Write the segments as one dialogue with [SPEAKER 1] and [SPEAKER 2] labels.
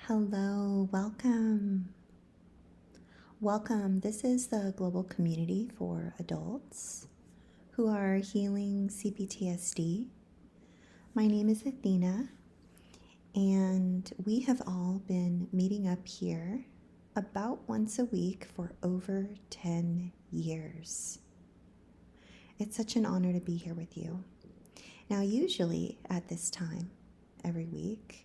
[SPEAKER 1] Hello, welcome. Welcome. This is the global community for adults who are healing CPTSD. My name is Athena, and we have all been meeting up here about once a week for over 10 years. It's such an honor to be here with you. Now, usually at this time, every week,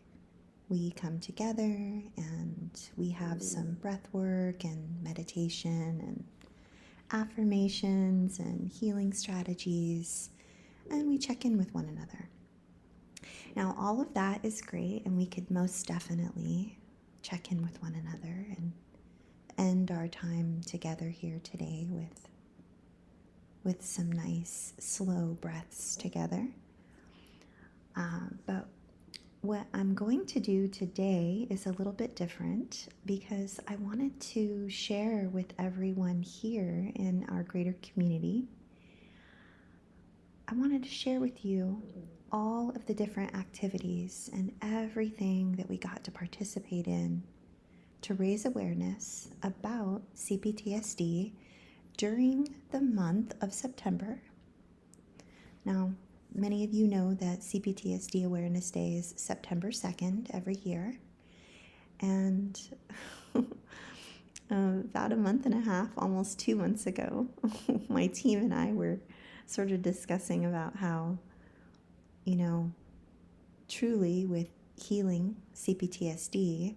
[SPEAKER 1] we come together and we have some breath work and meditation and affirmations and healing strategies, and we check in with one another. Now, all of that is great, and we could most definitely check in with one another and end our time together here today with some nice slow breaths together. But what I'm going to do today is a little bit different because I wanted to share with everyone here in our greater community. I wanted to share with you all of the different activities and everything that we got to participate in to raise awareness about CPTSD during the month of September. Now, many of you know that CPTSD Awareness Day is September 2nd every year. And about a month and a half, almost 2 months ago, my team and I were sort of discussing about how, truly with healing CPTSD,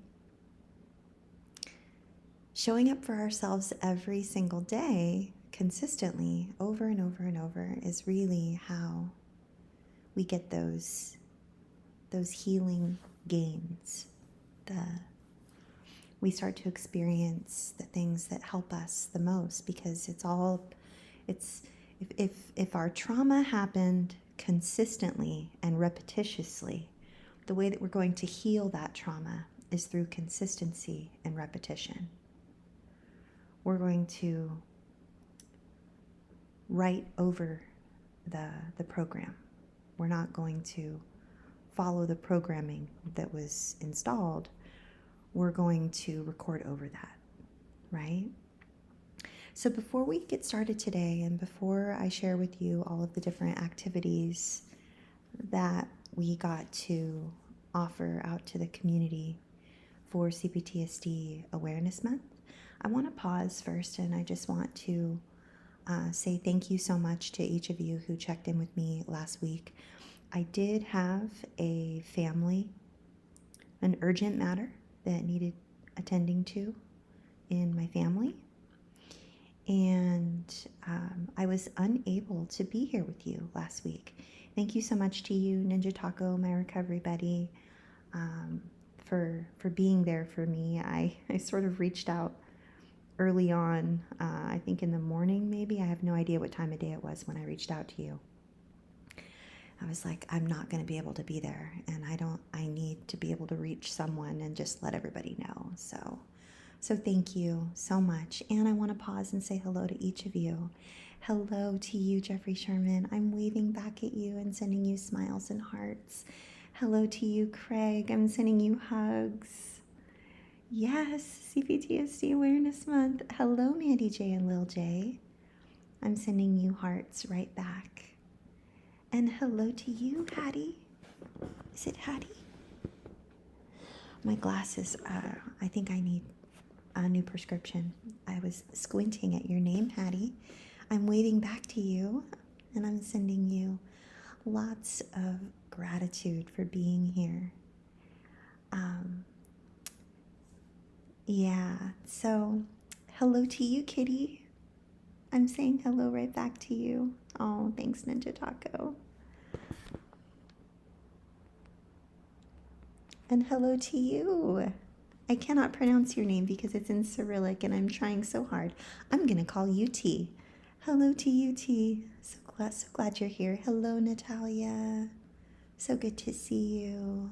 [SPEAKER 1] showing up for ourselves every single day consistently over and over and over is really how we get those healing gains. We start to experience the things that help us the most, because if our trauma happened consistently and repetitiously, the way that we're going to heal that trauma is through consistency and repetition. We're going to write over the program. We're not going to follow the programming that was installed. We're going to record over that, right? So before we get started today, and before I share with you all of the different activities that we got to offer out to the community for CPTSD Awareness Month, I want to pause first, and I just want to say thank you so much to each of you who checked in with me last week. I did have an urgent matter that needed attending to in my family, and I was unable to be here with you last week. Thank you so much to you, Ninja Taco, my recovery buddy, for being there for me. I sort of reached out early on, I think in the morning maybe. I have no idea what time of day it was when I reached out to you. I was like, I'm not going to be able to be there, and I need to be able to reach someone and just let everybody know. So thank you so much. And I want to pause and say hello to each of you. Hello to you, Jeffrey Sherman. I'm waving back at you and sending you smiles and hearts. Hello to you, Craig. I'm sending you hugs. Yes, CPTSD Awareness Month. Hello, Mandy J and Lil J. I'm sending you hearts right back. And hello to you, Hattie. Is it Hattie? My glasses, I think I need a new prescription. I was squinting at your name, Hattie. I'm waving back to you, and I'm sending you lots of gratitude for being here. So hello to you, Kitty. I'm saying hello right back to you. Oh, thanks, Ninja Taco. And hello to you. I cannot pronounce your name because it's in Cyrillic, and I'm trying so hard. I'm going to call you T. Hello to you, T. So glad you're here. Hello, Natalia. So good to see you.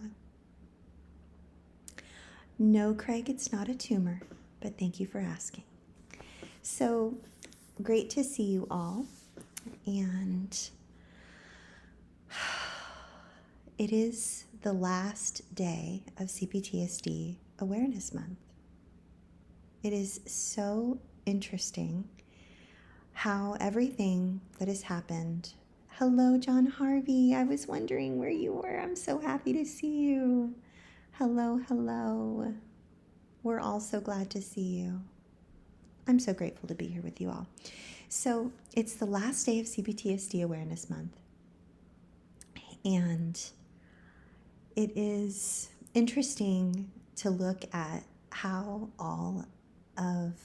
[SPEAKER 1] No, Craig, it's not a tumor, but thank you for asking. So great to see you all. And it is the last day of CPTSD Awareness Month. It is so interesting how everything that has happened. Hello, John Harvey. I was wondering where you were. I'm so happy to see you. Hello, hello. We're all so glad to see you. I'm so grateful to be here with you all. So, it's the last day of CPTSD Awareness Month. And it is interesting to look at how all of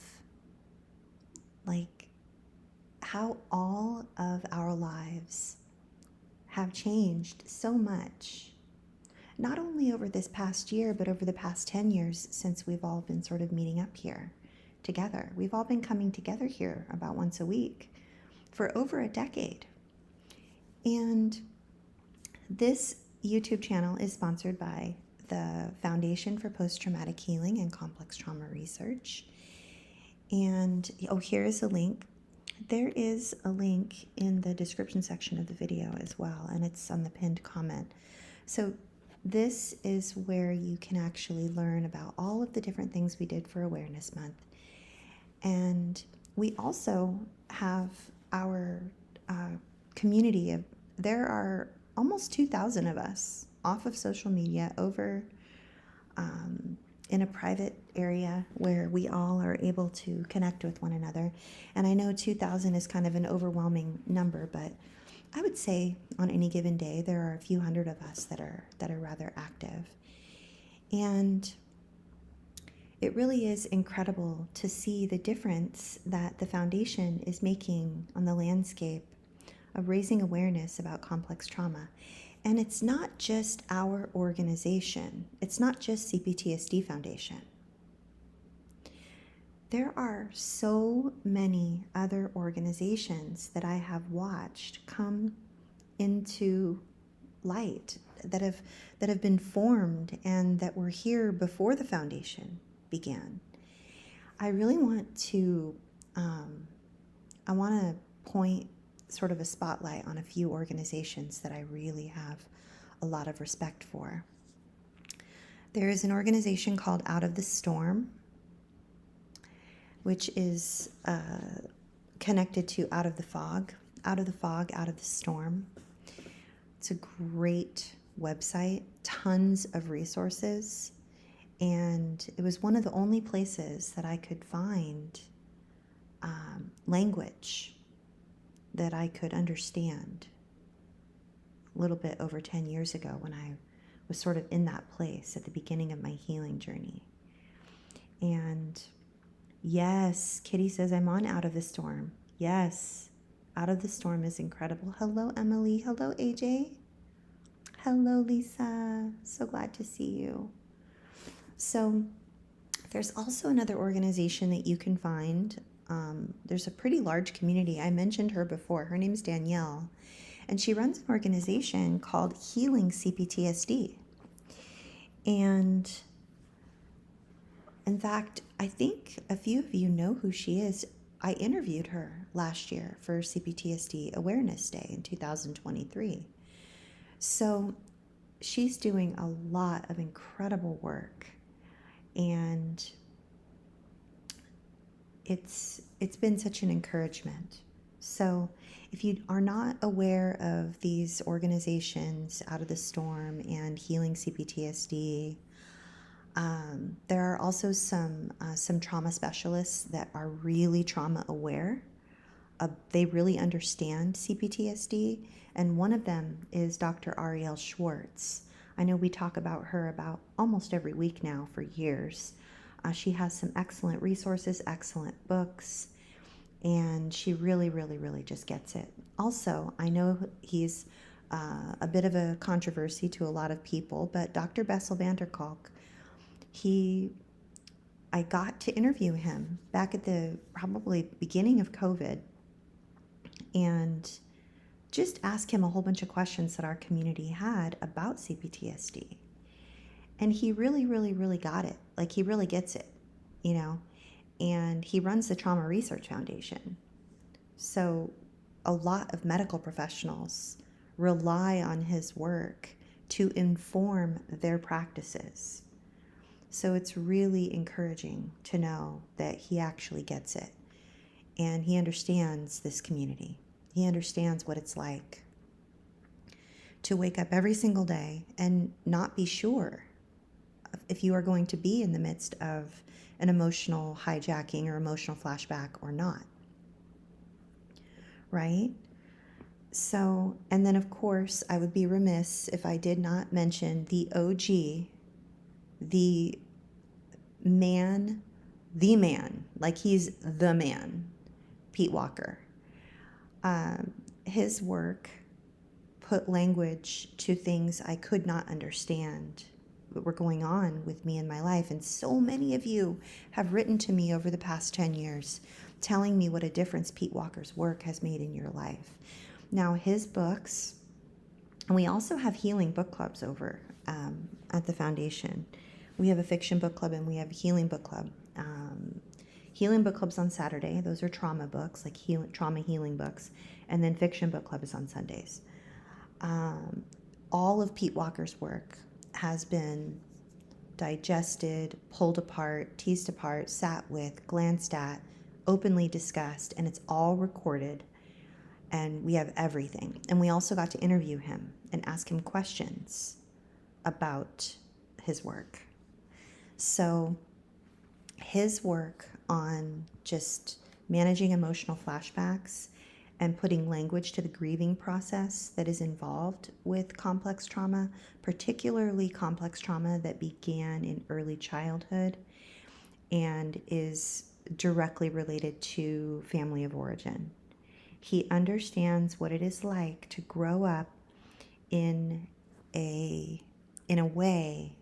[SPEAKER 1] our lives have changed so much, not only over this past year, but over the past 10 years since we've all been sort of meeting up here together. We've all been coming together here about once a week for over a decade. And this YouTube channel is sponsored by the Foundation for Post-Traumatic Healing and Complex Trauma Research. And here is a link. There is a link in the description section of the video as well, and it's on the pinned comment. So this is where you can actually learn about all of the different things we did for Awareness Month. And we also have our community of, there are almost 2,000 of us off of social media over in a private area where we all are able to connect with one another. And I know 2,000 is kind of an overwhelming number, but I would say on any given day there are a few hundred of us that are rather active. And it really is incredible to see the difference that the foundation is making on the landscape of raising awareness about complex trauma. And it's not just our organization. It's not just CPTSD Foundation. There are so many other organizations that I have watched come into light that have been formed and that were here before the foundation began. I really want to point sort of a spotlight on a few organizations that I really have a lot of respect for. There is an organization called Out of the Storm, which is connected to Out of the Fog, Out of the Fog, Out of the Storm. It's a great website, tons of resources, and it was one of the only places that I could find language that I could understand a little bit over 10 years ago when I was sort of in that place at the beginning of my healing journey. And yes, Kitty says, I'm on Out of the Storm. Yes, Out of the Storm is incredible. Hello, Emily. Hello, AJ. Hello, Lisa. So glad to see you. So there's also another organization that you can find. There's a pretty large community. I mentioned her before. Her name's Danielle, and she runs an organization called Healing CPTSD. And in fact, I think a few of you know who she is. I interviewed her last year for CPTSD Awareness Day in 2023. So she's doing a lot of incredible work, and it's been such an encouragement. So if you are not aware of these organizations, Out of the Storm and Healing CPTSD, there are also some trauma specialists that are really trauma aware. They really understand CPTSD, and one of them is Dr. Ariel Schwartz. I know we talk about her about almost every week now for years. She has some excellent resources, excellent books, and she really, really, really just gets it. Also, I know he's a bit of a controversy to a lot of people, but Dr. Bessel van der Kolk, I got to interview him back at the probably beginning of COVID and just ask him a whole bunch of questions that our community had about CPTSD. And he really, really, really got it. Like, he really gets it, you know? And he runs the Trauma Research Foundation. So a lot of medical professionals rely on his work to inform their practices. So it's really encouraging to know that he actually gets it and he understands this community. He understands what it's like to wake up every single day and not be sure if you are going to be in the midst of an emotional hijacking or emotional flashback or not. Right? So, and then of course, I would be remiss if I did not mention the OG, the man, like he's the man, Pete Walker. His work put language to things I could not understand that were going on with me in my life. And so many of you have written to me over the past 10 years telling me what a difference Pete Walker's work has made in your life. Now, his books, and we also have healing book clubs over at the foundation. We have a fiction book club and we have a healing book club. Healing book club's on Saturday. Those are trauma books, like trauma healing books. And then fiction book club is on Sundays. All of Pete Walker's work has been digested, pulled apart, teased apart, sat with, glanced at, openly discussed, and it's all recorded. And we have everything. And we also got to interview him and ask him questions about his work. So his work on just managing emotional flashbacks and putting language to the grieving process that is involved with complex trauma, particularly complex trauma that began in early childhood and is directly related to family of origin. He understands what it is like to grow up in a way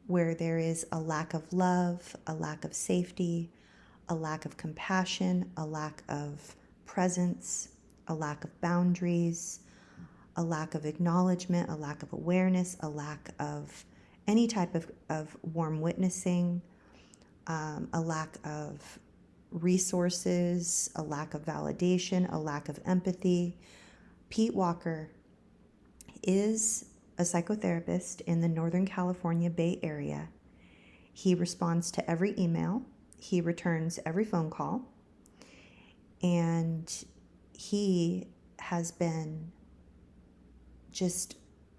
[SPEAKER 1] where there is a lack of love, a lack of safety, a lack of compassion, a lack of presence, a lack of boundaries, a lack of acknowledgement, a lack of awareness, a lack of any type of warm witnessing, a lack of resources, a lack of validation, a lack of empathy. Pete Walker is a psychotherapist in the Northern California Bay Area. He responds to every email. He returns every phone call. And he has been just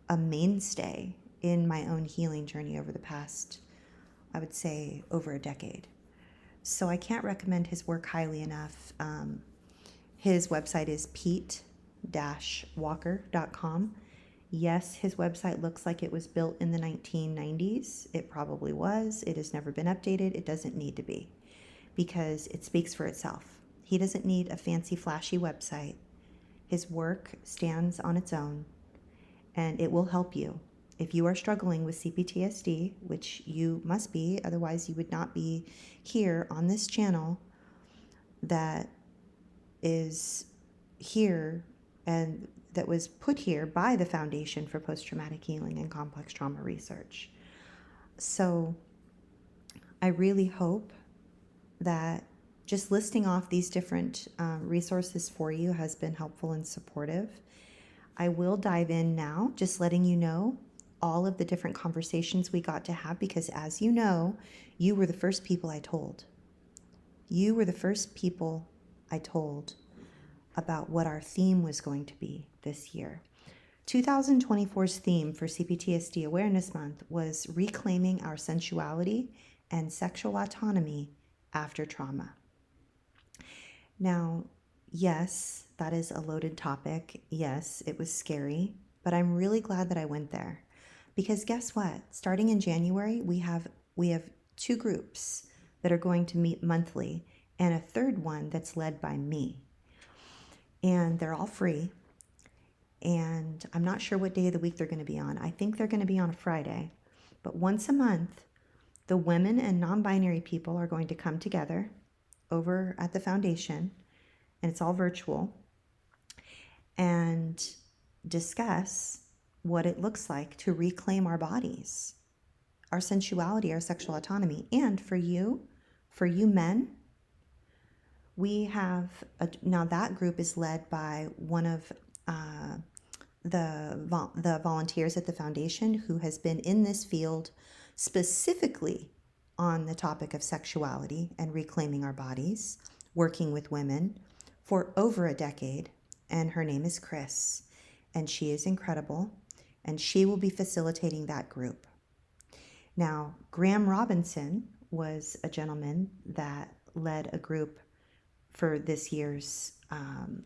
[SPEAKER 1] a mainstay in my own healing journey over the past, I would say, over a decade. So I can't recommend his work highly enough. His website is pete-walker.com. Yes, his website looks like it was built in the 1990s. It probably was. It has never been updated. It doesn't need to be because it speaks for itself. He doesn't need a fancy, flashy website. His work stands on its own, and it will help you. If you are struggling with CPTSD, which you must be, otherwise you would not be here on this channel that is here and that was put here by the Foundation for Post-Traumatic Healing and Complex Trauma Research. So I really hope that just listing off these different resources for you has been helpful and supportive. I will dive in now, just letting you know all of the different conversations we got to have, because as you know, you were the first people I told. You were the first people I told about what our theme was going to be this year. 2024's theme for CPTSD Awareness Month was reclaiming our sensuality and sexual autonomy after trauma. Now, yes, that is a loaded topic. Yes, it was scary, but I'm really glad that I went there. Because guess what? Starting in January, we have 2 groups that are going to meet monthly and a third one that's led by me. And they're all free. And I'm not sure what day of the week they're going to be on. I think they're going to be on a Friday. But once a month, the women and non-binary people are going to come together over at the foundation, and it's all virtual, and discuss what it looks like to reclaim our bodies, our sensuality, our sexual autonomy. And for you men, we have, now that group is led by one of the volunteers at the foundation who has been in this field specifically on the topic of sexuality and reclaiming our bodies, working with women for over a decade. And her name is Chris, and she is incredible, and she will be facilitating that group. Now, Graham Robinson was a gentleman that led a group for this year's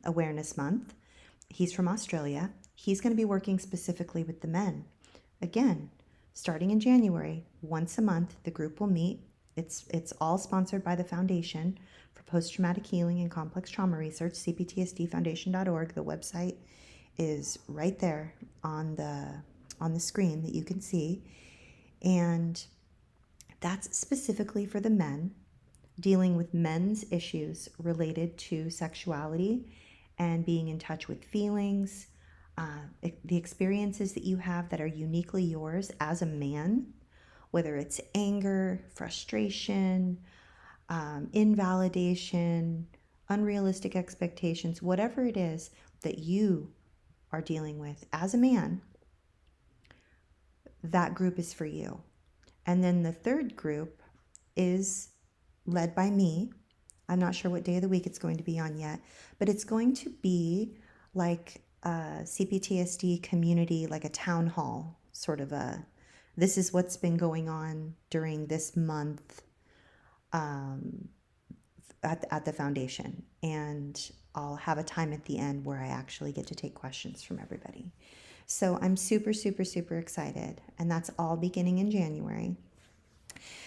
[SPEAKER 1] Awareness Month. He's from Australia. He's going to be working specifically with the men. Again, starting in January, once a month, the group will meet. It's all sponsored by the Foundation for Post-Traumatic Healing and Complex Trauma Research, cptsdfoundation.org. The website is right there on the screen that you can see. And that's specifically for the men, dealing with men's issues related to sexuality and being in touch with feelings, the experiences that you have that are uniquely yours as a man, whether it's anger, frustration, invalidation, unrealistic expectations, whatever it is that you are dealing with as a man, that group is for you. And then the third group is led by me. I'm not sure what day of the week it's going to be on yet, but it's going to be like a CPTSD community, like a town hall, sort of this is what's been going on during this month at the foundation. And I'll have a time at the end where I actually get to take questions from everybody. So I'm super, super, super excited. And that's all beginning in January.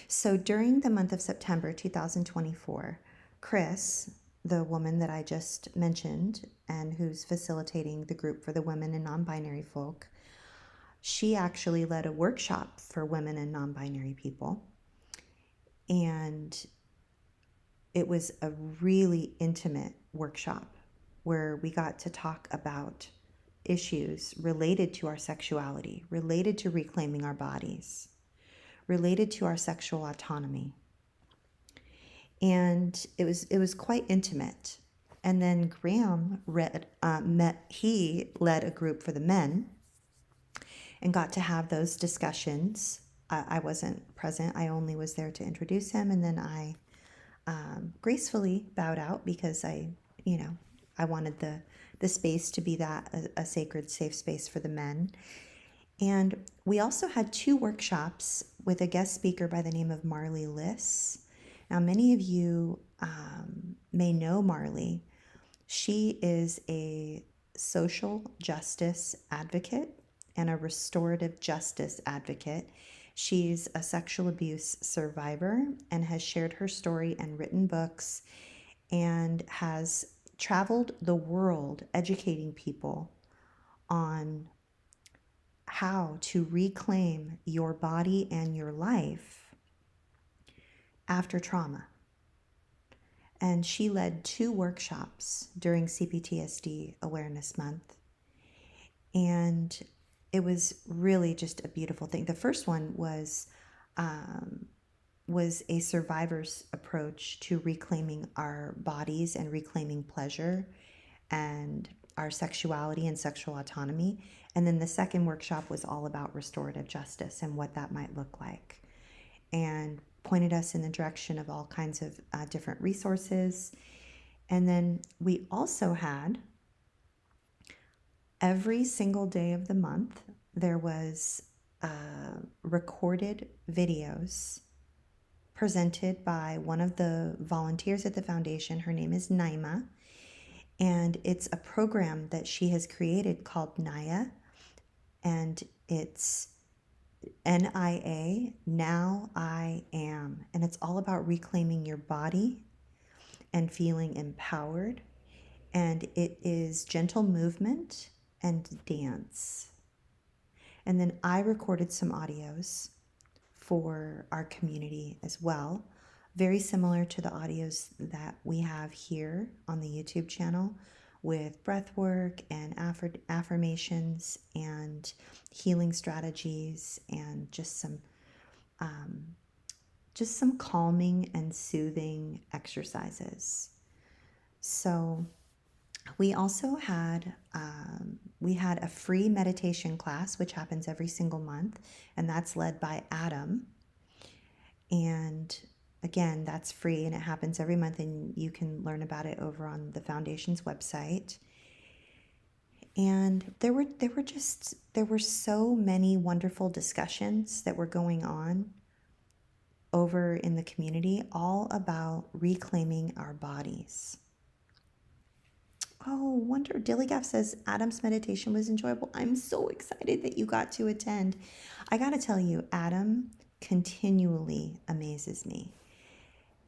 [SPEAKER 1] So during the month of September 2024, Chris, the woman that I just mentioned and who's facilitating the group for the women and non-binary folk, she actually led a workshop for women and non-binary people. And it was a really intimate workshop where we got to talk about issues related to our sexuality, related to reclaiming our bodies, related to our sexual autonomy. And it was quite intimate. And then Graham led a group for the men and got to have those discussions. I wasn't present. I only was there to introduce him. And then I gracefully bowed out because I wanted the space to be a sacred, safe space for the men. And we also had 2 workshops with a guest speaker by the name of Marley Liss. Now, many of you may know Marley. She is a social justice advocate and a restorative justice advocate. She's a sexual abuse survivor and has shared her story and written books and has traveled the world educating people on how to reclaim your body and your life after trauma. And she led 2 workshops during CPTSD Awareness Month. And it was really just a beautiful thing. The first one was a survivor's approach to reclaiming our bodies and reclaiming pleasure and our sexuality and sexual autonomy. And then the second workshop was all about restorative justice and what that might look like, and pointed us in the direction of all kinds of different resources. And then we also had, every single day of the month, there was recorded videos presented by one of the volunteers at the foundation. Her name is Naima. And it's a program that she has created called Naya. And it's NIA, Now I Am. And it's all about reclaiming your body and feeling empowered. And it is gentle movement and dance. And then I recorded some audios for our community as well, very similar to the audios that we have here on the YouTube channel, with breath work and affirmations and healing strategies and just some calming and soothing exercises. So we also had a free meditation class, which happens every single month, and that's led by Adam. And again, that's free and it happens every month, and you can learn about it over on the foundation's website. And there were so many wonderful discussions that were going on over in the community, all about reclaiming our bodies. Oh, wonder Dillygaff says Adam's meditation was enjoyable. I'm so excited that you got to attend. I got to tell you, Adam continually amazes me.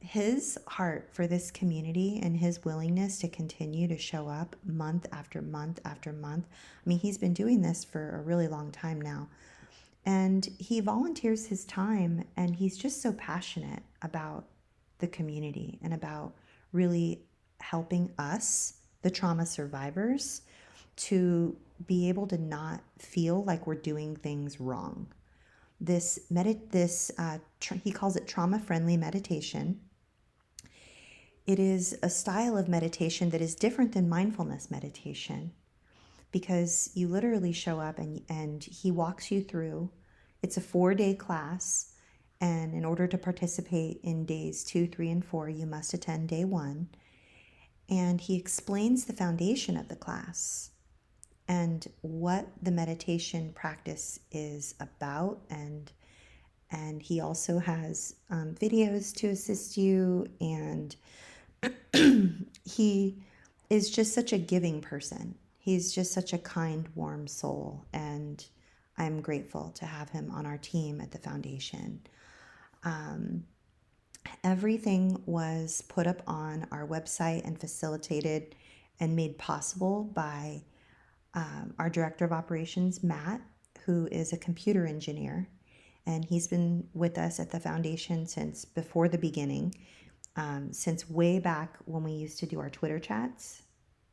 [SPEAKER 1] His heart for this community and his willingness to continue to show up month after month after month. I mean, he's been doing this for a really long time now. And he volunteers his time, and he's just so passionate about the community and about really helping us, the trauma survivors, to be able to not feel like we're doing things wrong. He calls it trauma-friendly meditation. It is a style of meditation that is different than mindfulness meditation, because you literally show up and he walks you through. It's a 4-day class, and in order to participate in days 2, 3, and 4, you must attend day 1. And he explains the foundation of the class and what the meditation practice is about, and he also has videos to assist you, and he is just such a giving person. He's just such a kind, warm soul, and I'm grateful to have him on our team at the foundation. Everything was put up on our website and facilitated and made possible by our director of operations, Matt, who is a computer engineer, and he's been with us at the foundation since before the beginning, since way back when we used to do our Twitter chats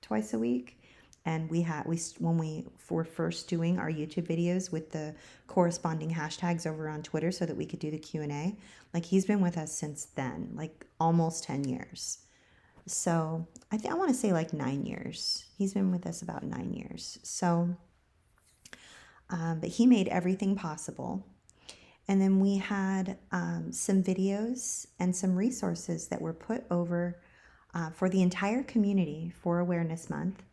[SPEAKER 1] twice a week. And when we were first doing our YouTube videos with the corresponding hashtags over on Twitter so that we could do the Q&A, like, he's been with us since then, like almost 10 years. So I want to say like 9 years. He's been with us about 9 years. So, but he made everything possible. And then we had some videos and some resources that were put over for the entire community for Awareness Month.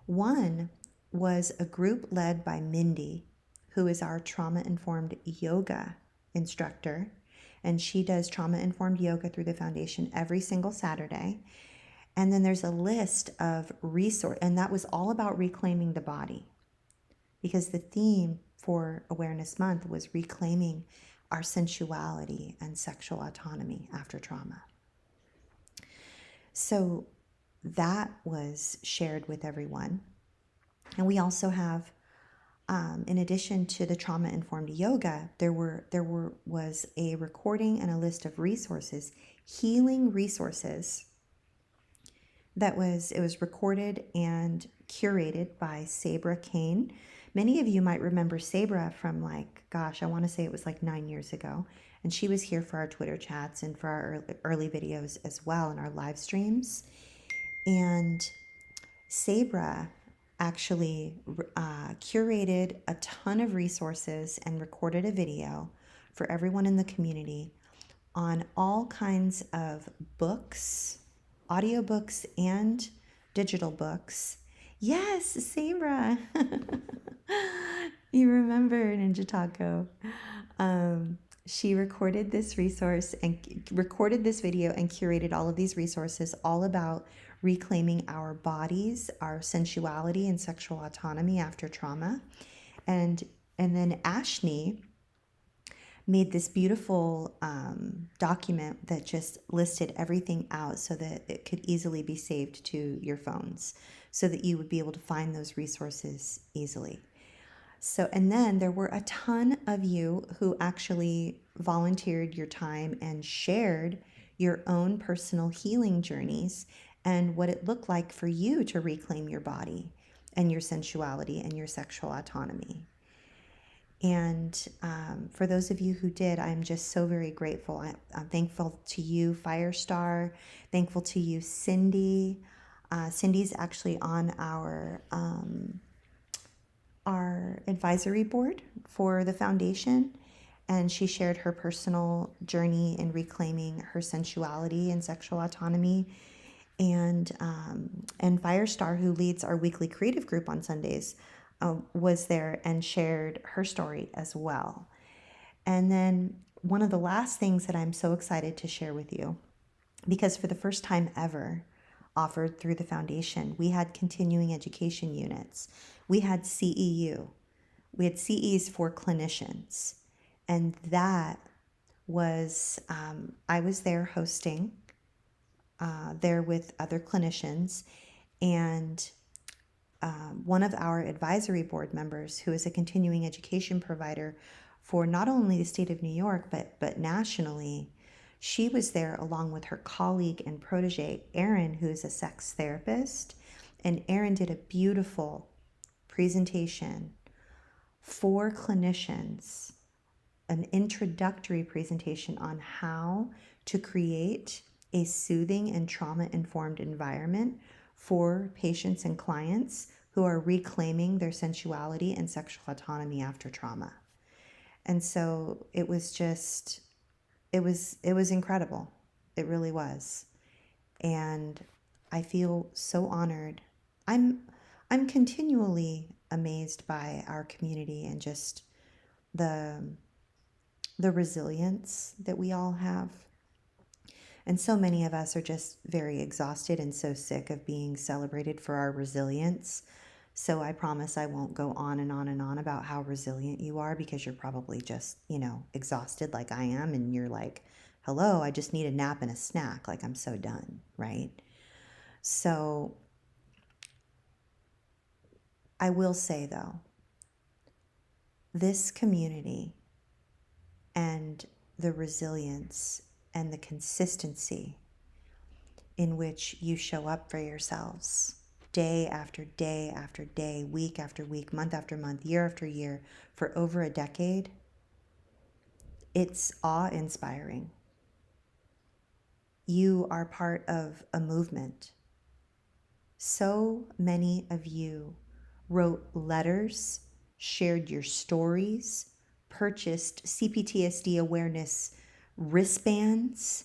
[SPEAKER 1] One was a group led by Mindy, who is our trauma-informed yoga instructor. And she does trauma-informed yoga through the foundation every single Saturday. And then there's a list of resources, and that was all about reclaiming the body, because the theme for Awareness Month was reclaiming our sensuality and sexual autonomy after trauma. So that was shared with everyone. And we also have, in addition to the trauma-informed yoga, there was a recording and a list of resources, healing resources. It was recorded and curated by Sabra Kane. Many of you might remember Sabra from I want to say it was like 9 years ago. And she was here for our Twitter chats and for our early videos as well, and our live streams. And Sabra actually curated a ton of resources and recorded a video for everyone in the community on all kinds of books, audiobooks and digital books. Yes, Sabra. You remember Ninja Taco. She recorded this resource and recorded this video and curated all of these resources all about reclaiming our bodies, our sensuality and sexual autonomy after trauma. And then Ashni made this beautiful document that just listed everything out so that it could easily be saved to your phones, so that you would be able to find those resources easily. So, and then there were a ton of you who actually volunteered your time and shared your own personal healing journeys and what it looked like for you to reclaim your body and your sensuality and your sexual autonomy. And for those of you who did, I'm just so very grateful. I'm thankful to you, Firestar. Thankful to you, Cindy. Cindy's actually on our advisory board for the foundation. and she shared her personal journey in reclaiming her sensuality and sexual autonomy. And Firestar, who leads our weekly creative group on Sundays, was there and shared her story as well. And then one of the last things that I'm so excited to share with you, because for the first time ever, offered through the foundation, we had continuing education units. We had CEU. We had CEs for clinicians. And that was, I was there hosting, there with other clinicians. And one of our advisory board members, who is a continuing education provider for not only the state of New York, but nationally, she was there along with her colleague and protege, Erin, who is a sex therapist. And Erin did a beautiful presentation for clinicians, an introductory presentation on how to create a soothing and trauma-informed environment for patients and clients who are reclaiming their sensuality and sexual autonomy after trauma. And so it was just, it was incredible. It really was. And I feel so honored. I'm continually amazed by our community and just the resilience that we all have. And so many of us are just very exhausted and so sick of being celebrated for our resilience. So I promise I won't go on and on and on about how resilient you are, because you're probably just, exhausted like I am. And you're like, hello, I just need a nap and a snack. Like, I'm so done, right? So I will say, though, this community and the resilience and the consistency in which you show up for yourselves day after day after day, week after week, month after month, year after year, for over a decade, it's awe-inspiring. You are part of a movement. So many of you wrote letters, shared your stories, purchased CPTSD awareness wristbands,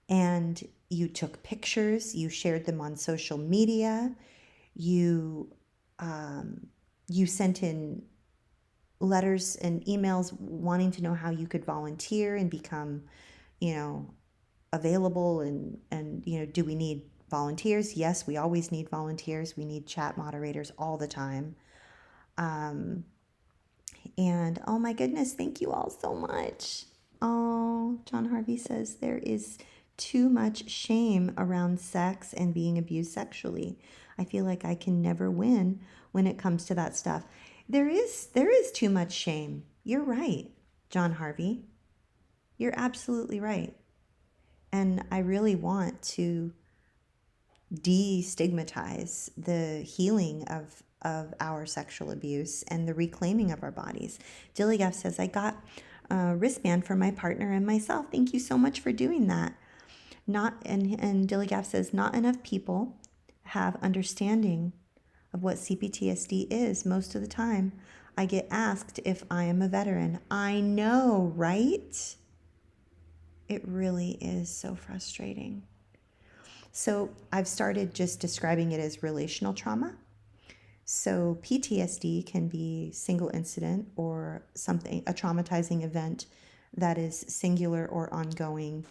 [SPEAKER 1] and you took pictures, you shared them on social media, you sent in letters and emails wanting to know how you could volunteer and become, available, and do we need volunteers? Yes, we always need volunteers. We need chat moderators all the time. And oh my goodness, thank you all so much. Oh, John Harvey says there is too much shame around sex and being abused sexually. I feel like I can never win when it comes to that stuff. There is too much shame. You're right, John Harvey. You're absolutely right. And I really want to destigmatize the healing of our sexual abuse and the reclaiming of our bodies. Dillygaff says, I got a wristband for my partner and myself. Thank you so much for doing that. And Dillygaff says, not enough people have understanding of what CPTSD is. Most of the time, I get asked if I am a veteran. I know, right? It really is so frustrating. So I've started just describing it as relational trauma. So PTSD can be single incident or something, a traumatizing event that is singular or ongoing.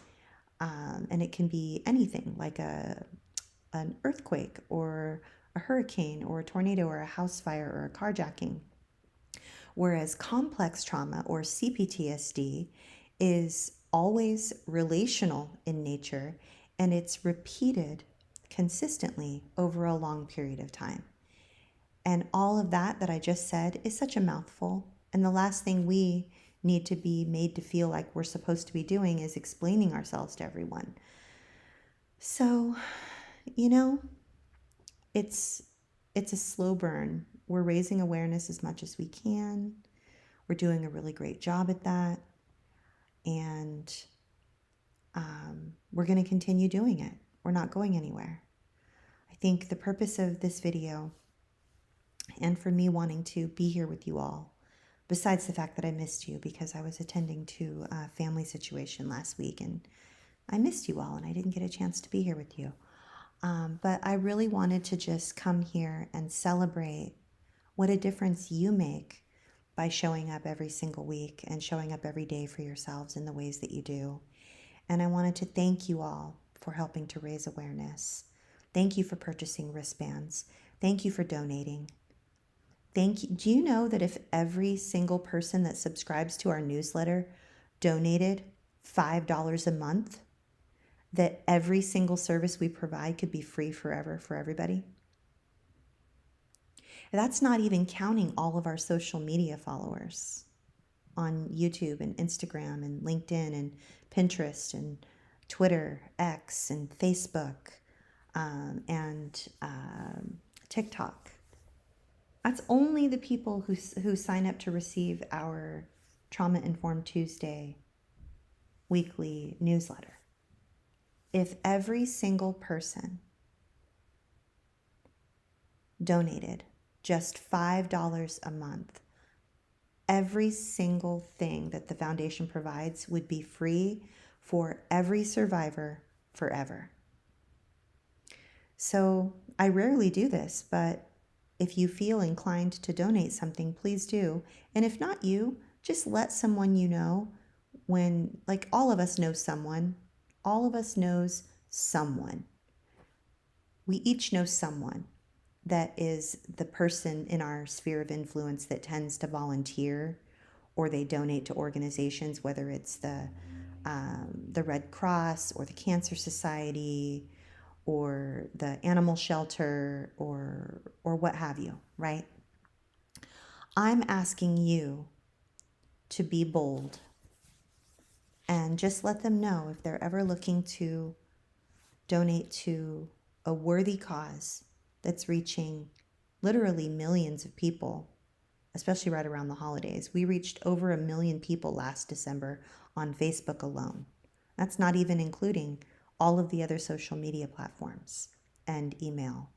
[SPEAKER 1] And it can be anything like an earthquake or a hurricane or a tornado or a house fire or a carjacking. Whereas complex trauma, or CPTSD, is always relational in nature, and it's repeated consistently over a long period of time. And all of that I just said is such a mouthful. And the last thing we need to be made to feel like we're supposed to be doing is explaining ourselves to everyone. So, it's a slow burn. We're raising awareness as much as we can. We're doing a really great job at that. And we're going to continue doing it. We're not going anywhere. I think the purpose of this video, and for me wanting to be here with you all besides the fact that I missed you because I was attending to a family situation last week and I missed you all and I didn't get a chance to be here with you. But I really wanted to just come here and celebrate what a difference you make by showing up every single week and showing up every day for yourselves in the ways that you do. And I wanted to thank you all for helping to raise awareness. Thank you for purchasing wristbands. Thank you for donating. Thank you. Do you know that if every single person that subscribes to our newsletter donated $5 a month, that every single service we provide could be free forever for everybody? That's not even counting all of our social media followers on YouTube and Instagram and LinkedIn and Pinterest and Twitter, X and Facebook, and TikTok. That's only the people who sign up to receive our Trauma Informed Tuesday weekly newsletter. If every single person donated just $5 a month, every single thing that the foundation provides would be free for every survivor forever. So I rarely do this, but if you feel inclined to donate something, please do. And if not you, just let someone you know when, like all of us know someone. All of us knows someone. We each know someone that is the person in our sphere of influence that tends to volunteer or they donate to organizations, whether it's the Red Cross or the Cancer Society or the animal shelter or what have you, right? I'm asking you to be bold and just let them know if they're ever looking to donate to a worthy cause that's reaching literally millions of people, especially right around the holidays. We reached over 1 million people last December on Facebook alone. That's not even including all of the other social media platforms and email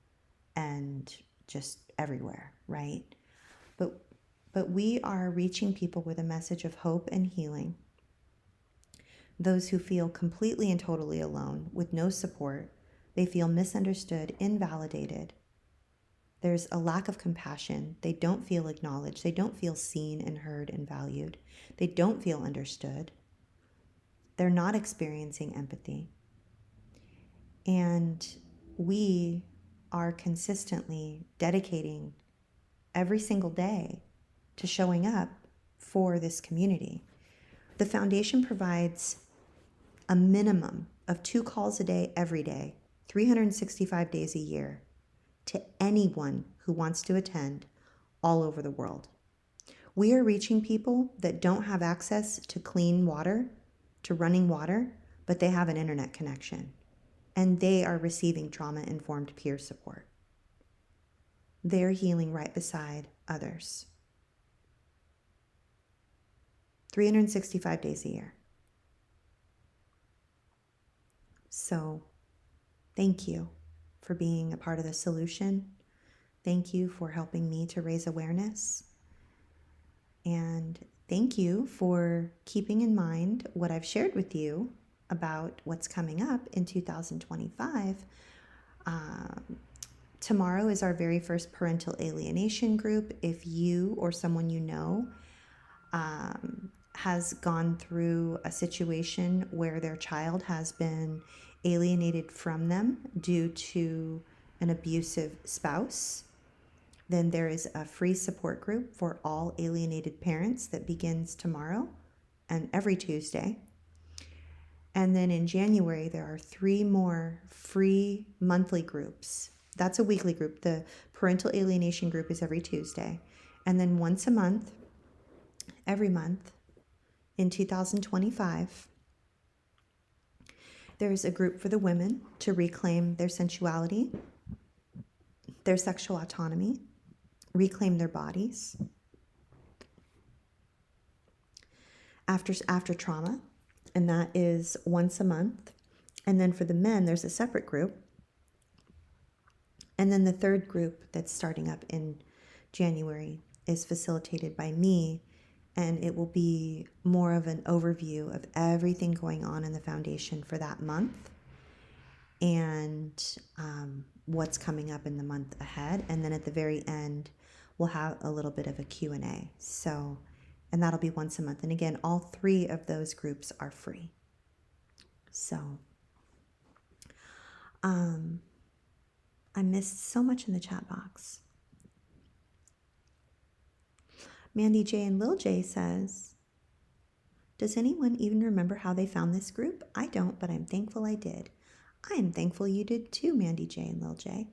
[SPEAKER 1] and just everywhere, right? But we are reaching people with a message of hope and healing. Those who feel completely and totally alone with no support, they feel misunderstood, invalidated. There's a lack of compassion. They don't feel acknowledged. They don't feel seen and heard and valued. They don't feel understood. They're not experiencing empathy. And we are consistently dedicating every single day to showing up for this community. The foundation provides a minimum of 2 calls a day every day, 365 days a year, to anyone who wants to attend all over the world. We are reaching people that don't have access to clean water, to running water, but they have an internet connection, and they are receiving trauma-informed peer support. They're healing right beside others. 365 days a year. So, thank you for being a part of the solution. Thank you for helping me to raise awareness. And thank you for keeping in mind what I've shared with you about what's coming up in 2025. Tomorrow is our very first parental alienation group. If you or someone you know has gone through a situation where their child has been alienated from them due to an abusive spouse, then there is a free support group for all alienated parents that begins tomorrow and every Tuesday. And then in January, there are 3 more free monthly groups. That's a weekly group. The parental alienation group is every Tuesday. And then once a month, every month in 2025, there's a group for the women to reclaim their sensuality, their sexual autonomy, reclaim their bodies after trauma, and that is once a month. And then for the men, there's a separate group. And then the third group that's starting up in January is facilitated by me and it will be more of an overview of everything going on in the foundation for that month and what's coming up in the month ahead. And then at the very end, we'll have a little bit of a Q&A. So, and that'll be once a month. And again, all 3 of those groups are free. So, I missed so much in the chat box. Mandy J and Lil J says, does anyone even remember how they found this group? I don't, but I'm thankful I did. I am thankful you did too, Mandy J and Lil J.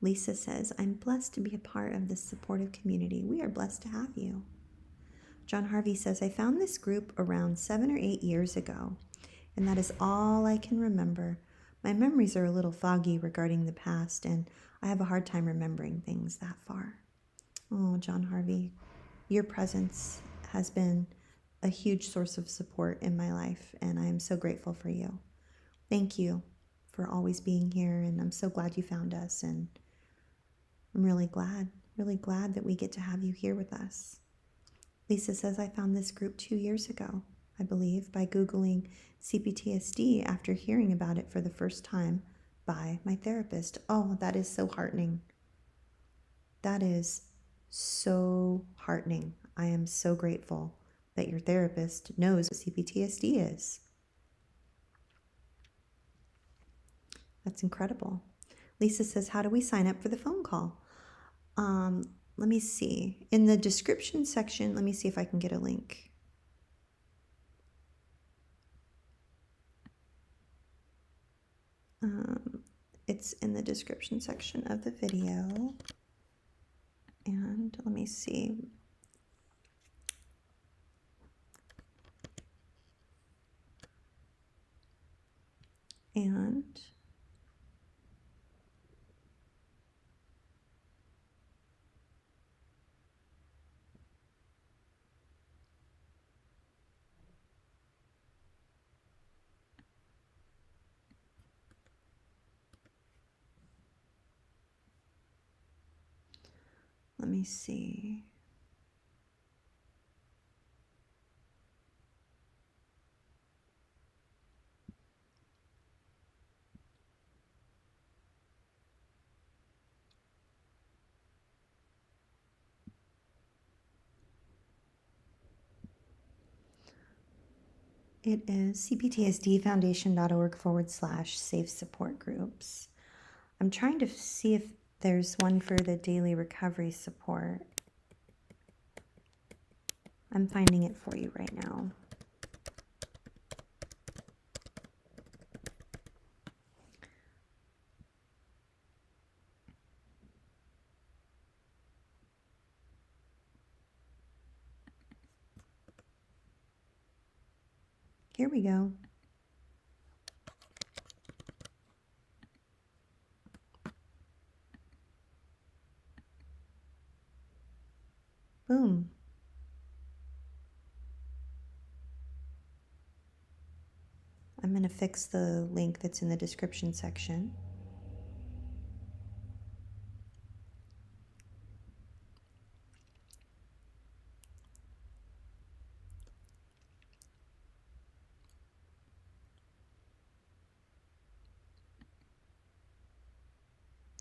[SPEAKER 1] Lisa says, I'm blessed to be a part of this supportive community. We are blessed to have you. John Harvey says, I found this group around 7 or 8 years ago, and that is all I can remember. My memories are a little foggy regarding the past, and I have a hard time remembering things that far. Oh, John Harvey, your presence has been a huge source of support in my life, and I am so grateful for you. Thank you for always being here, and I'm so glad you found us, and I'm really glad that we get to have you here with us. Lisa says, I found this group 2 years ago, I believe, by Googling CPTSD after hearing about it for the first time by my therapist. Oh, that is so heartening. That is so heartening. I am so grateful that your therapist knows what CPTSD is. That's incredible. Lisa says, how do we sign up for the phone call? Let me see. In the description section, let me see if I can get a link. It's in the description section of the video. And let me see. And let me see. It is cptsdfoundation.org/safe support groups. I'm trying to see if there's one for the daily recovery support. I'm finding it for you right now. Here we go. Boom. I'm going to fix the link that's in the description section.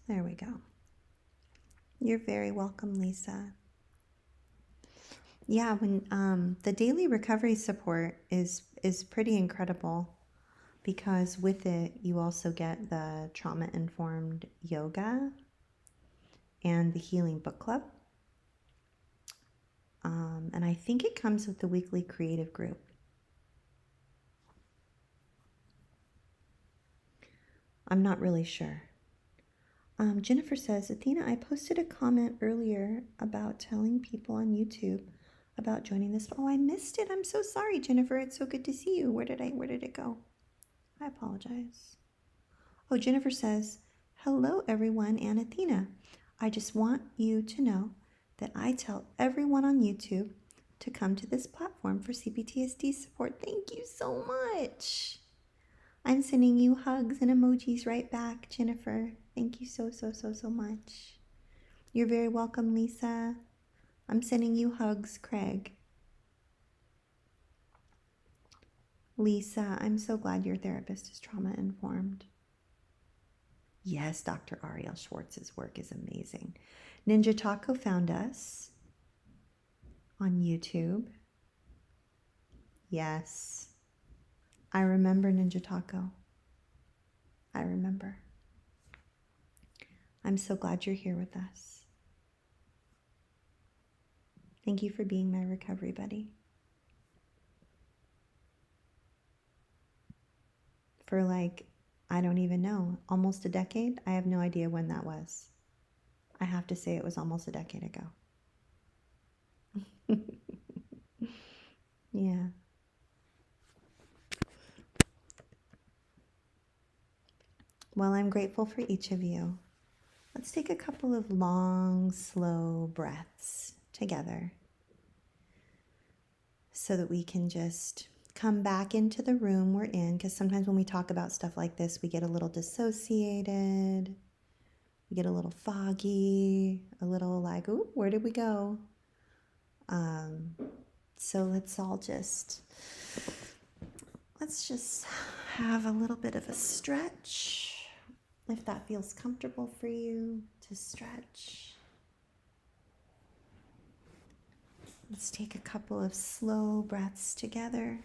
[SPEAKER 1] There we go. You're very welcome, Lisa. Yeah, when the daily recovery support is pretty incredible, because with it you also get the trauma-informed yoga and the healing book club. And I think it comes with the weekly creative group. I'm not really sure. Jennifer says, Athena, I posted a comment earlier about telling people on YouTube about joining this. Oh, I missed it. I'm so sorry, Jennifer. It's so good to see you. Where did it go? I apologize. Oh, Jennifer says, hello, everyone, and Athena. I just want you to know that I tell everyone on YouTube to come to this platform for CPTSD support. Thank you so much. I'm sending you hugs and emojis right back, Jennifer. Thank you so much. You're very welcome, Lisa. I'm sending you hugs, Craig. Lisa, I'm so glad your therapist is trauma informed. Yes, Dr. Ariel Schwartz's work is amazing. Ninja Taco found us on YouTube. Yes, I remember Ninja Taco. I remember. I'm so glad you're here with us. Thank you for being my recovery buddy. For I don't even know, almost a decade? I have no idea when that was. I have to say it was almost a decade ago. Yeah. Well, I'm grateful for each of you. Let's take a couple of long, slow breaths together so that we can just come back into the room we're in, because sometimes when we talk about stuff like this, we get a little dissociated, we get a little foggy, a little like, ooh, where did we go? So let's just have a little bit of a stretch. If that feels comfortable for you to stretch. Let's take a couple of slow breaths together.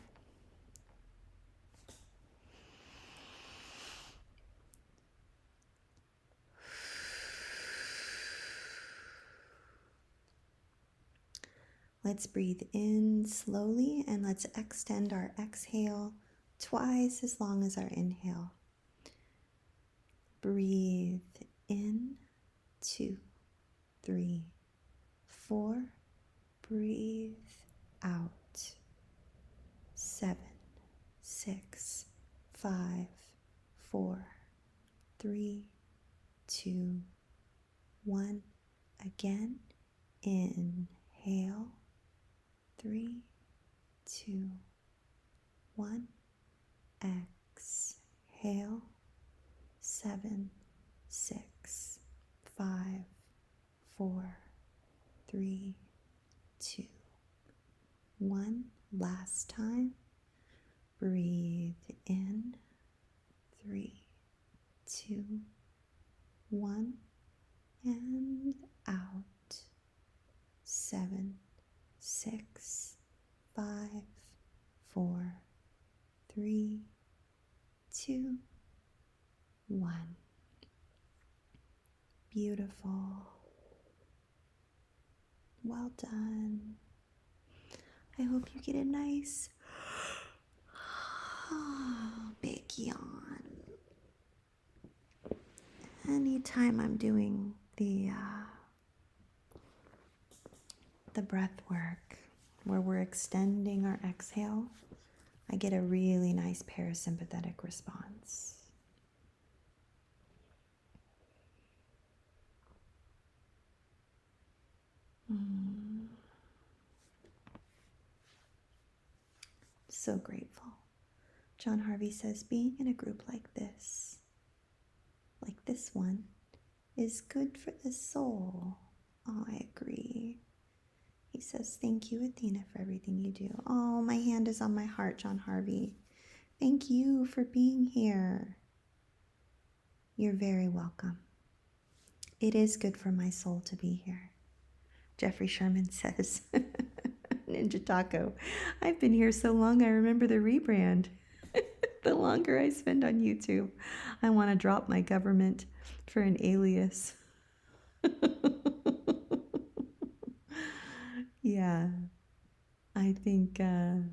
[SPEAKER 1] Let's breathe in slowly and let's extend our exhale twice as long as our inhale. Breathe in, 2, 3, 4. Breathe out, 7, 6, 5, 4, 3, 2, 1. Again, inhale, 3, 2, 1. Exhale, 7, 6, 5, 4, 3, 2, 1. Last time. Breathe in, 3, 2, 1, and out, 7, 6, 5, 4, 3, 2, 1. Beautiful. Well done. I hope you get a nice big yawn. Anytime I'm doing the breath work where we're extending our exhale, I get a really nice parasympathetic response. So grateful. John Harvey says, being in a group like this one, is good for the soul. Oh, I agree. He says, thank you, Athena, for everything you do. Oh, my hand is on my heart, John Harvey. Thank you for being here. You're very welcome. It is good for my soul to be here. Jeffrey Sherman says, Ninja Taco, I've been here so long I remember the rebrand. The longer I spend on YouTube, I want to drop my government for an alias. Yeah, I think the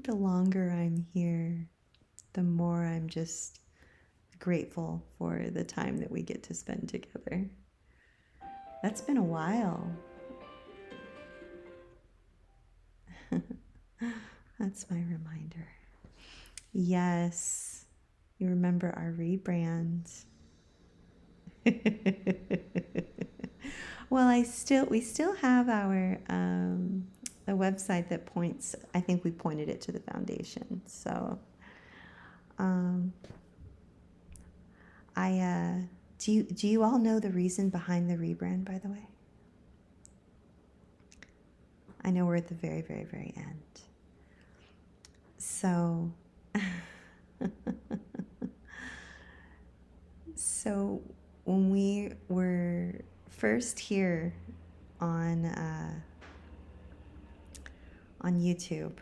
[SPEAKER 1] longer I'm here, the more I'm just grateful for the time that we get to spend together. That's been a while. That's my reminder. Yes, you remember our rebrand. Well, we still have our a website that points. I think we pointed it to the foundation. So, do you all know the reason behind the rebrand? By the way, I know we're at the very, very, very end. So, so when we were first here on YouTube,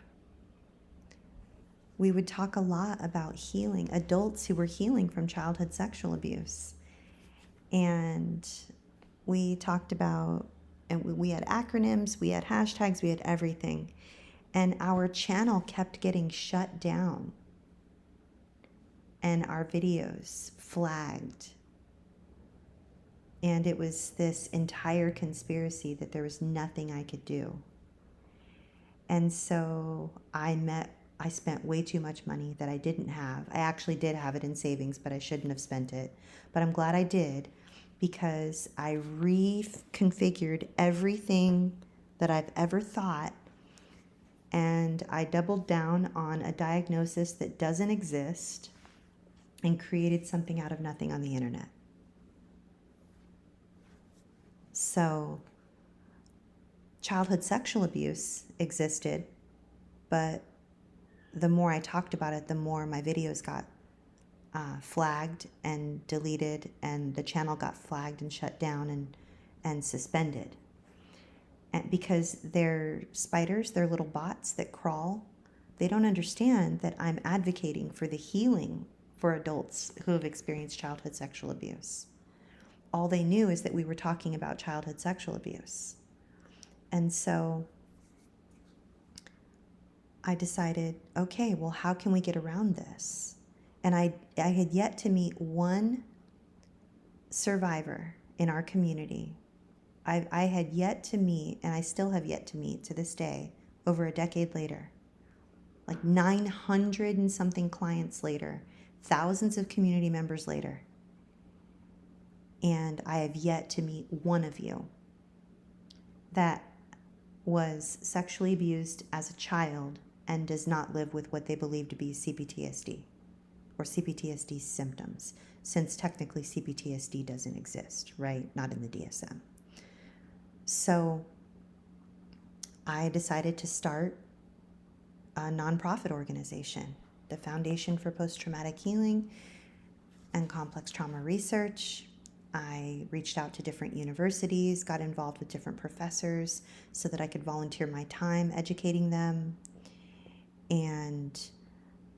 [SPEAKER 1] we would talk a lot about healing, adults who were healing from childhood sexual abuse. And we talked about, and we had acronyms, we had hashtags, we had everything. And our channel kept getting shut down. And our videos flagged. And it was this entire conspiracy that there was nothing I could do. And so I spent way too much money that I didn't have. I actually did have it in savings, but I shouldn't have spent it. But I'm glad I did, because I reconfigured everything that I've ever thought, and I doubled down on a diagnosis that doesn't exist and created something out of nothing on the internet. So childhood sexual abuse existed, but the more I talked about it, the more my videos got flagged and deleted, and the channel got flagged and shut down and suspended. And because they're spiders, they're little bots that crawl, they don't understand that I'm advocating for the healing for adults who have experienced childhood sexual abuse. All they knew is that we were talking about childhood sexual abuse. And so I decided, okay, well, how can we get around this? And I had yet to meet one survivor in our community. I had yet to meet, and I still have yet to meet to this day, over a decade later, like 900 and something clients later, thousands of community members later. And I have yet to meet one of you that was sexually abused as a child and does not live with what they believe to be CPTSD or CPTSD symptoms, since technically CPTSD doesn't exist, right? Not in the DSM. So I decided to start a nonprofit organization, the Foundation for Post-Traumatic Healing and Complex Trauma Research. I reached out to different universities, got involved with different professors so that I could volunteer my time educating them and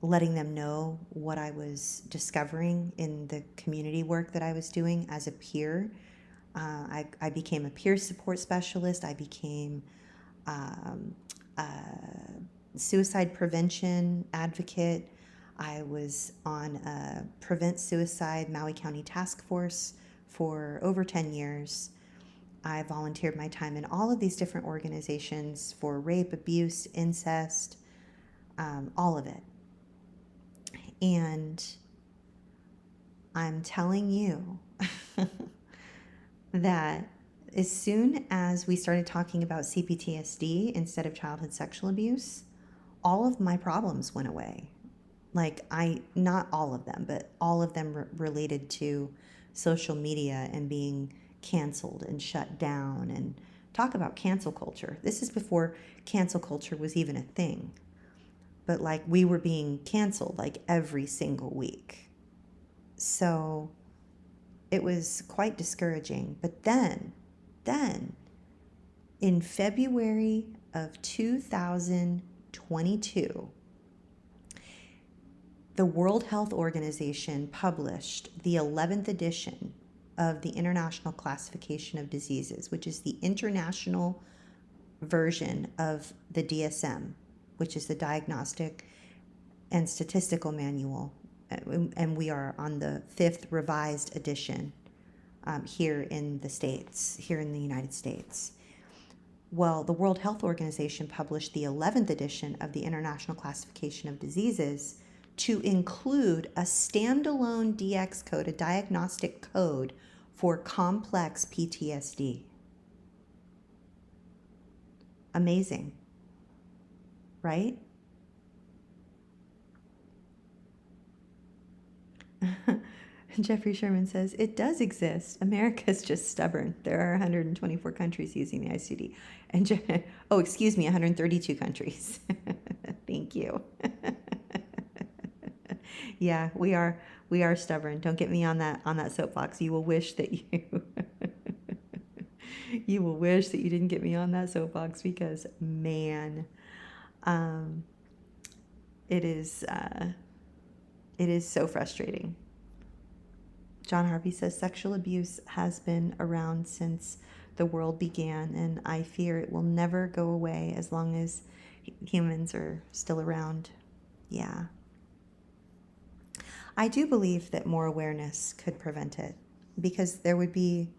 [SPEAKER 1] letting them know what I was discovering in the community work that I was doing as a peer. I became a peer support specialist. I became a suicide prevention advocate. I was on a Prevent Suicide Maui County Task Force for over 10 years. I volunteered my time in all of these different organizations for rape, abuse, incest, all of it. And I'm telling you that as soon as we started talking about CPTSD instead of childhood sexual abuse, all of my problems went away. Like not all of them, but all of them related to social media and being canceled and shut down. And talk about cancel culture. This is before cancel culture was even a thing. But like we were being canceled like every single week. So it was quite discouraging. But then in February of 2022, the World Health Organization published the 11th edition of the International Classification of Diseases, which is the international version of the DSM, which is the Diagnostic and Statistical Manual. And we are on the 5th revised edition here in the United States. Well, the World Health Organization published the 11th edition of the International Classification of Diseases to include a standalone DX code, a diagnostic code for complex PTSD. Amazing, right? Jeffrey Sherman says, it does exist. America's just stubborn. There are 124 countries using the ICD. And oh, excuse me, 132 countries. Thank you. Yeah, we are stubborn. Don't get me on that soapbox. You will wish that you will wish that you didn't get me on that soapbox, because man, um, it is so frustrating. John Harvey says sexual abuse has been around since the world began, and I fear it will never go away as long as humans are still around. Yeah. I do believe that more awareness could prevent it, because there would be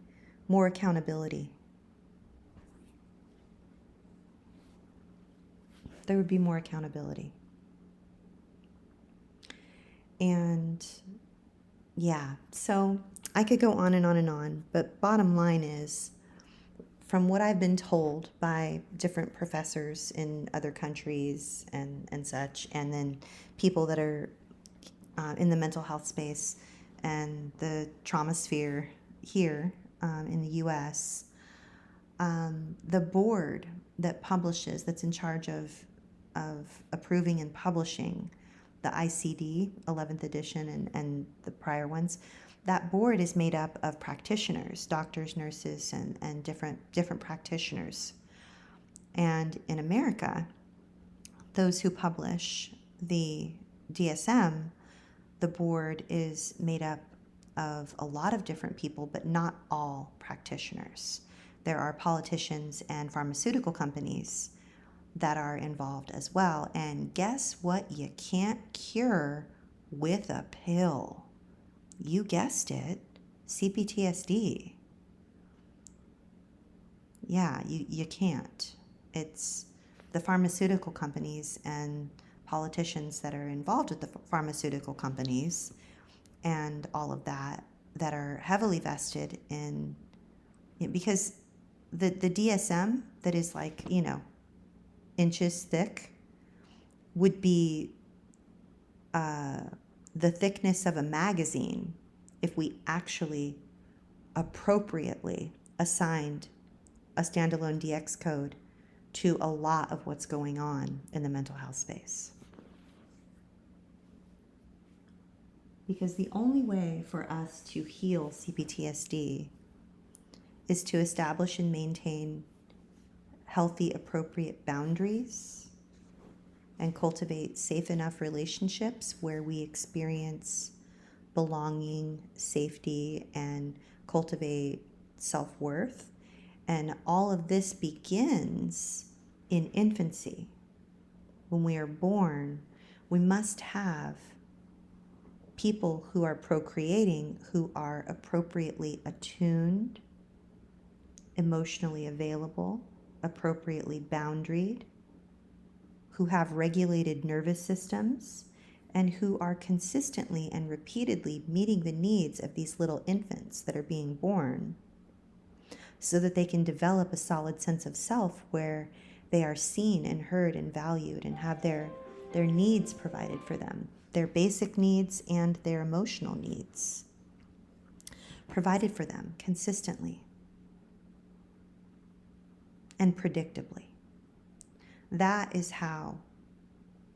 [SPEAKER 1] more accountability. There would be more accountability. And yeah, so I could go on and on and on, but bottom line is, from what I've been told by different professors in other countries and such, and then people that are in the mental health space and the trauma sphere here in the US, the board that publishes, that's in charge of approving and publishing the ICD 11th edition and the prior ones, that board is made up of practitioners, doctors, nurses, and different practitioners. And in America, those who publish the DSM, the board is made up of a lot of different people, but not all practitioners. There are politicians and pharmaceutical companies that are involved as well. And guess what? You can't cure with a pill. You guessed it, CPTSD. Yeah, you can't. It's the pharmaceutical companies and politicians that are involved with the pharmaceutical companies and all of that are heavily vested in, because the DSM that is like, inches thick would be the thickness of a magazine if we actually appropriately assigned a standalone DX code to a lot of what's going on in the mental health space. Because the only way for us to heal CPTSD is to establish and maintain healthy, appropriate boundaries and cultivate safe enough relationships where we experience belonging, safety, and cultivate self-worth. And all of this begins in infancy. When we are born, we must have people who are procreating who are appropriately attuned, emotionally available, appropriately boundaried, who have regulated nervous systems, and who are consistently and repeatedly meeting the needs of these little infants that are being born, so that they can develop a solid sense of self where they are seen and heard and valued and have their needs provided for them, their basic needs and their emotional needs provided for them consistently and predictably. That is how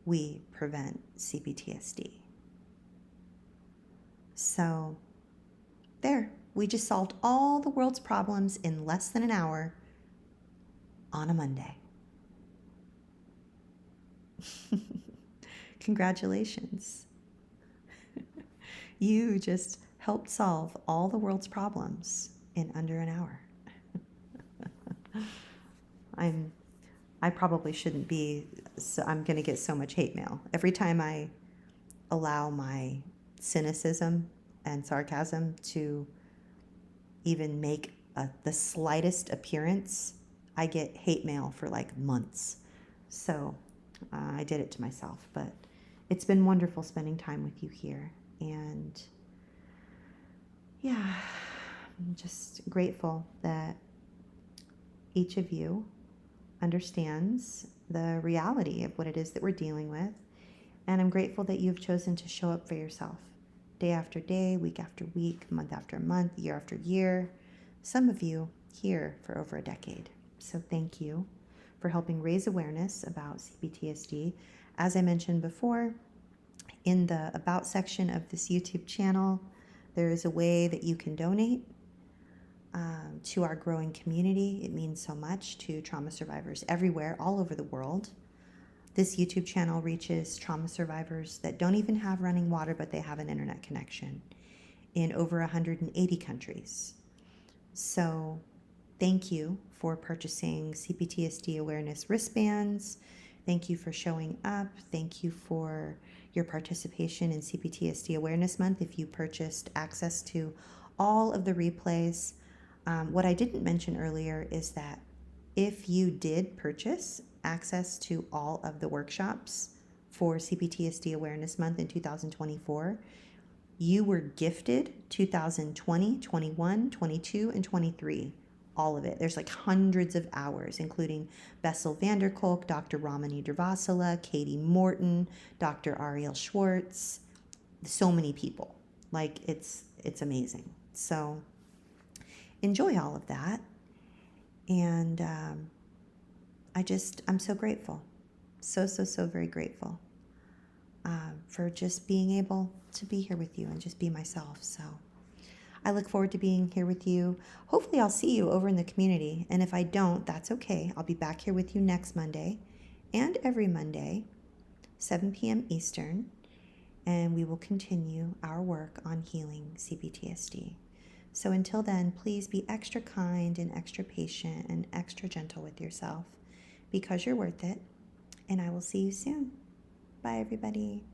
[SPEAKER 1] we prevent CPTSD. So there, we just solved all the world's problems in less than an hour on a Monday. Congratulations. You just helped solve all the world's problems in under an hour. I probably shouldn't be, so I'm going to get so much hate mail. Every time I allow my cynicism and sarcasm to even make the slightest appearance, I get hate mail for like months. So I did it to myself, but it's been wonderful spending time with you here. And yeah, I'm just grateful that each of you understands the reality of what it is that we're dealing with. And I'm grateful that you've chosen to show up for yourself day after day, week after week, month after month, year after year. Some of you here for over a decade. So thank you for helping raise awareness about CPTSD. As I mentioned before, in the About section of this YouTube channel, there is a way that you can donate to our growing community. It means so much to trauma survivors everywhere, all over the world. This YouTube channel reaches trauma survivors that don't even have running water, but they have an internet connection in over 180 countries. So thank you for purchasing CPTSD awareness wristbands. Thank you for showing up. Thank you for your participation in CPTSD Awareness Month if you purchased access to all of the replays. What I didn't mention earlier is that if you did purchase access to all of the workshops for CPTSD Awareness Month in 2024, you were gifted 2020, 21, 22, and 23. All of it. There's like hundreds of hours, including Bessel van der Kolk, Dr. Ramani Durvasula, Katie Morton, Dr. Ariel Schwartz, so many people. Like it's amazing. So enjoy all of that. And I'm so grateful. So very grateful for just being able to be here with you and just be myself. So I look forward to being here with you. Hopefully I'll see you over in the community. And if I don't, that's okay. I'll be back here with you next Monday and every Monday, 7 p.m. Eastern. And we will continue our work on healing CPTSD. So until then, please be extra kind and extra patient and extra gentle with yourself because you're worth it. And I will see you soon. Bye, everybody.